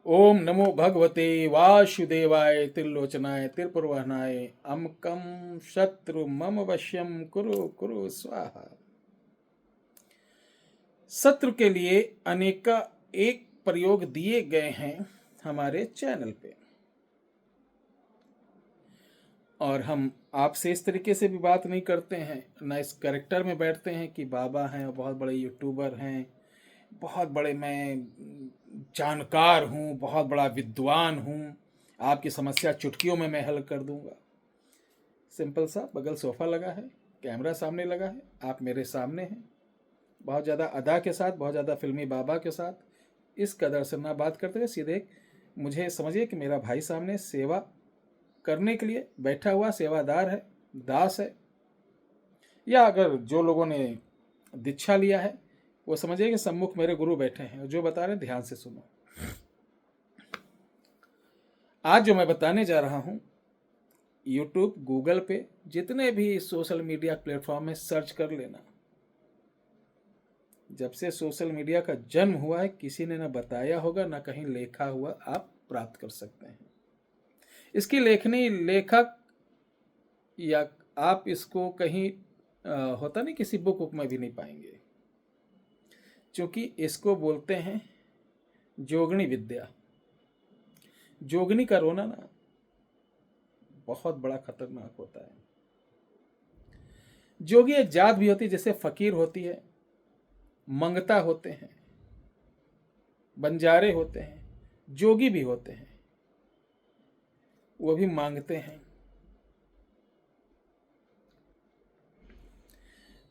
ओम नमो भगवते वासुदेवाय त्रिलोचनाय त्रिपुरवहनाय अमकम शत्रु मम वश्यम कुरु कुरु स्वाहा। शत्रु के लिए अनेका एक प्रयोग दिए गए हैं हमारे चैनल पे, और हम आपसे इस तरीके से भी बात नहीं करते हैं, ना इस कैरेक्टर में बैठते हैं कि बाबा हैं, बहुत बड़े यूट्यूबर हैं, बहुत बड़े मैं जानकार हूँ, बहुत बड़ा विद्वान हूँ, आपकी समस्या चुटकियों में मैं हल कर दूंगा। सिंपल सा बगल सोफा लगा है, कैमरा सामने लगा है, आप मेरे सामने हैं, बहुत ज़्यादा अदा के साथ, बहुत ज़्यादा फिल्मी बाबा के साथ इस कदर से ना बात करते हुए सीधे मुझे समझिए कि मेरा भाई सामने सेवा करने के लिए बैठा हुआ सेवादार है, दास है, या अगर जो लोगों ने दीक्षा लिया है वो समझिए कि सम्मुख मेरे गुरु बैठे हैं और जो बता रहे हैं ध्यान से सुनो। आज जो मैं बताने जा रहा हूं, यूट्यूब, गूगल पे, जितने भी सोशल मीडिया प्लेटफॉर्म में सर्च कर लेना। जब से सोशल मीडिया का जन्म हुआ है, किसी ने ना बताया होगा ना कहीं लिखा हुआ आप प्राप्त कर सकते हैं। इसकी लेखनी लेखक या आप इसको कहीं होता नहीं किसी बुक में भी नहीं पाएंगे, क्योंकि इसको बोलते हैं जोगनी विद्या। जोगनी का रोना ना बहुत बड़ा खतरनाक होता है। जोगी एक जात भी होती है, जैसे फकीर होती है, मंगता होते हैं, बंजारे होते हैं, जोगी भी होते हैं, वो भी मांगते हैं।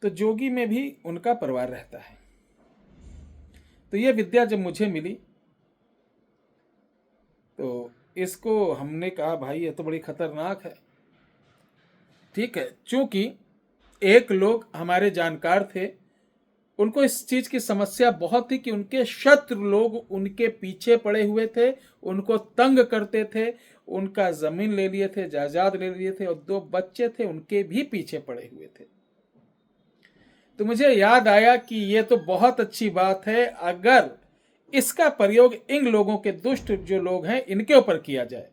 तो जोगी में भी उनका परिवार रहता है। तो ये विद्या जब मुझे मिली तो इसको हमने कहा भाई ये तो बड़ी खतरनाक है। ठीक है, चूंकि एक लोग हमारे जानकार थे, उनको इस चीज की समस्या बहुत थी कि उनके शत्रु लोग उनके पीछे पड़े हुए थे, उनको तंग करते थे, उनका जमीन ले लिए थे, जायदाद ले लिए थे, और 2 बच्चे थे उनके भी पीछे पड़े हुए थे। तो मुझे याद आया कि ये तो बहुत अच्छी बात है अगर इसका प्रयोग इन लोगों के दुष्ट जो लोग हैं इनके ऊपर किया जाए।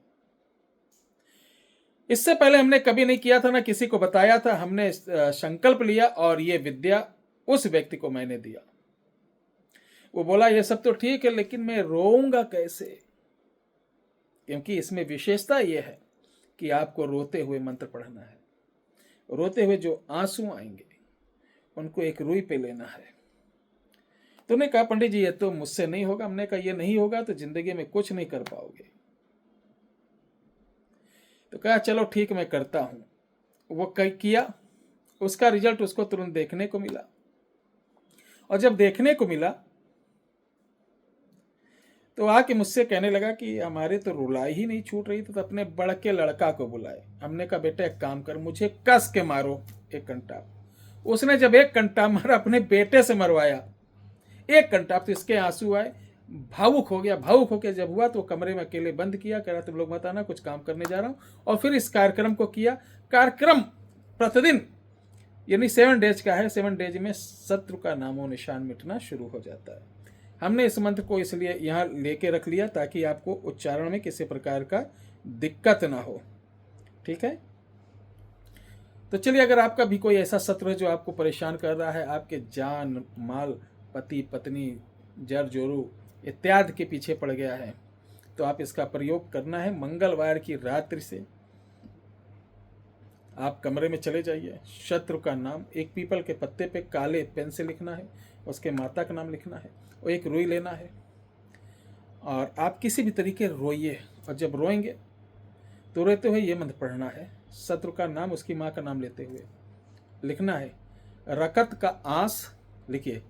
इससे पहले हमने कभी नहीं किया था, ना किसी को बताया था। हमने संकल्प लिया और ये विद्या उस व्यक्ति को मैंने दिया। वो बोला ये सब तो ठीक है, लेकिन मैं रोऊंगा कैसे? क्योंकि इसमें विशेषता यह है कि आपको रोते हुए मंत्र पढ़ना है। रोते हुए जो आंसू आएंगे उनको एक रुई पे लेना है। तुमने कहा पंडित जी ये तो मुझसे नहीं होगा। हमने कहा ये नहीं होगा तो जिंदगी में कुछ नहीं कर पाओगे। तो कहा चलो ठीक मैं करता हूं। वो किया, उसका रिजल्ट उसको तुरंत देखने को मिला। और जब देखने को मिला तो आके मुझसे कहने लगा कि हमारे तो रुलाई ही नहीं छूट रही, तो अपने बड़ के लड़का को बुलाए। हमने कहा बेटा एक काम कर, मुझे कस के मारो एक कंटा। उसने जब एक कंटा मारा, अपने बेटे से मरवाया एक कंटा, तो इसके आंसू आए, भावुक हो गया। भावुक होकर जब हुआ तो कमरे में अकेले बंद किया, कह रहा तुम लोग मत आना, कुछ काम करने जा रहा हूं। और फिर इस कार्यक्रम को किया। कार्यक्रम प्रतिदिन यानी 7 डेज का है। 7 डेज में शत्रु का नामो निशान मिटना शुरू हो जाता है। हमने इस मंत्र को इसलिए यहाँ लेके रख लिया ताकि आपको उच्चारण में किसी प्रकार का दिक्कत ना हो। ठीक है, तो चलिए, अगर आपका भी कोई ऐसा शत्रु है जो आपको परेशान कर रहा है, आपके जान माल, पति पत्नी, जर जोरू इत्यादि के पीछे पड़ गया है, तो आप इसका प्रयोग करना है। मंगलवार की रात्रि से आप कमरे में चले जाइए, शत्रु का नाम एक पीपल के पत्ते पे काले पेन से लिखना है, उसके माता का नाम लिखना है, और एक रुई लेना है, और आप किसी भी तरीके रोइए। और जब रोएंगे तो रोते हुए ये मंत्र पढ़ना है। शत्रु का नाम, उसकी माँ का नाम लेते हुए लिखना है। रकत का आंस, लिखिए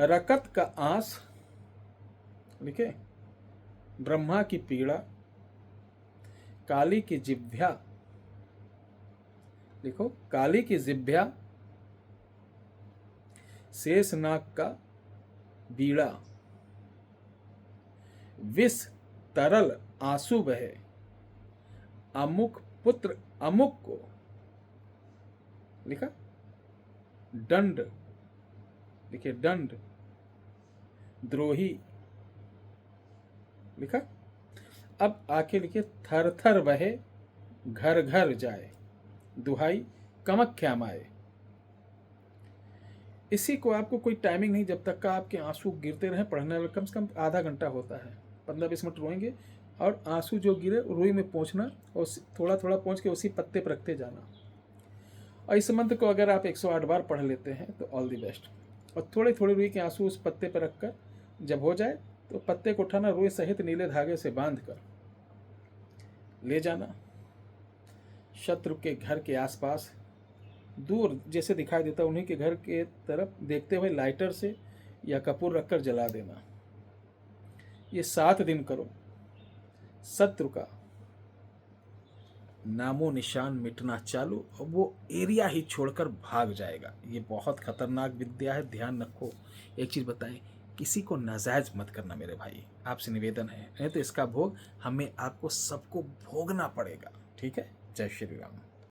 रकत का आंस, लिखे ब्रह्मा की पीड़ा, काली की जिभ्या, लिखो काली की जिभ्या, शेषनाग का बीड़ा, विष तरल आंसू बहे, अमुक पुत्र अमुक को, लिखा दंड, लिखिए दंड द्रोही, लिखा। अब आके लिखिए थर थर बहे घर घर जाए, दुहाई कमख्या माए। इसी को आपको कोई टाइमिंग नहीं, जब तक का आपके आंसू गिरते रहे पढ़ने वाले, कम से कम आधा घंटा होता है, 15-20 मिनट रोएंगे और आंसू जो गिरे रुई में पहुँचना और थोड़ा थोड़ा पहुँच के उसी पत्ते पर रखते जाना। और इस मंत्र को अगर आप 108 बार पढ़ लेते हैं तो ऑल दी बेस्ट। और थोड़े थोड़े रुई के आंसू उस पत्ते पर रखकर जब हो जाए तो पत्ते को उठाना, रुई सहित नीले धागे से बांध कर ले जाना शत्रु के घर के आसपास, दूर जैसे दिखाई देता उन्हीं के घर के तरफ देखते हुए लाइटर से या कपूर रखकर जला देना। ये 7 दिन करो, शत्रु का नामो निशान मिटना चालू और वो एरिया ही छोड़कर भाग जाएगा। ये बहुत खतरनाक विद्या है, ध्यान रखो। एक चीज़ बताएं, किसी को नाजायज मत करना मेरे भाई, आपसे निवेदन है, नहीं तो इसका भोग हमें आपको सबको भोगना पड़ेगा। ठीक है, जय श्री राम।